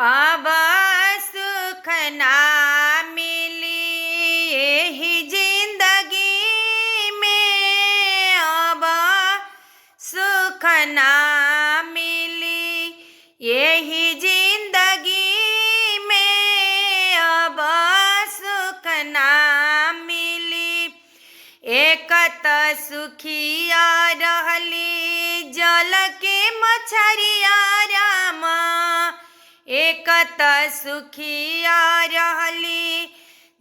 अब सुख ना मिली यही जिंदगी में, अब सुख ना मिली यही जिंदगी में, अब सुख ना मिली। एक त सुखिया रहली जल के मछरिया रामा, एक त सुखिया रहली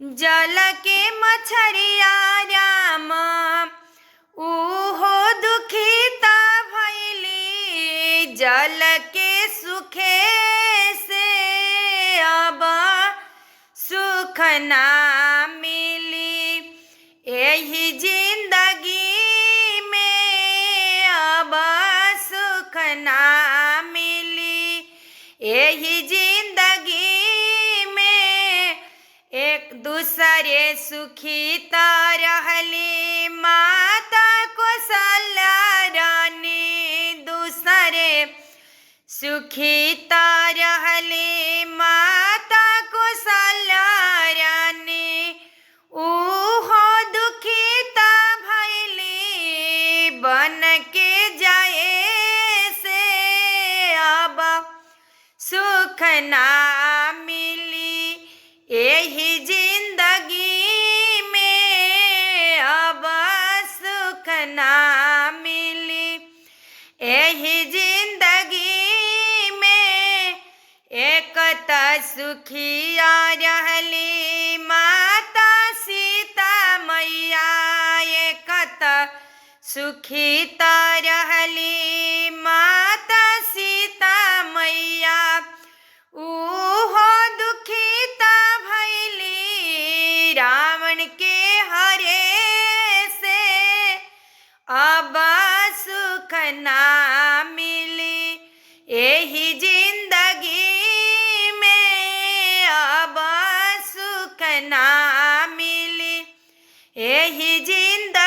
जल के मछरिया राम, उहो दुखिता भैली जल के सुखे से, अब सुख ना मिली यही जिंदगी में, अब सुख ना मिली यही जिंदगी में। एक दूसरे सुखिता रहली माता कौशल्या रानी, दूसरे सुखिता रहली माता कौशल्या रानी, उहो दुखिता भैली बन के जाए से, अब सुख ना मिली यही जिंदगी में, अब सुख ना मिली यही जिंदगी में। एक त सुखिया रहली माता सीता मैया, एक त सुखिता रहली माता सीता मैया, उहो दुखिता भैली रावण के हरे से, अब सुख ना मिली यही जिंदगी में, अब सुख ना मिली यही जिंदगी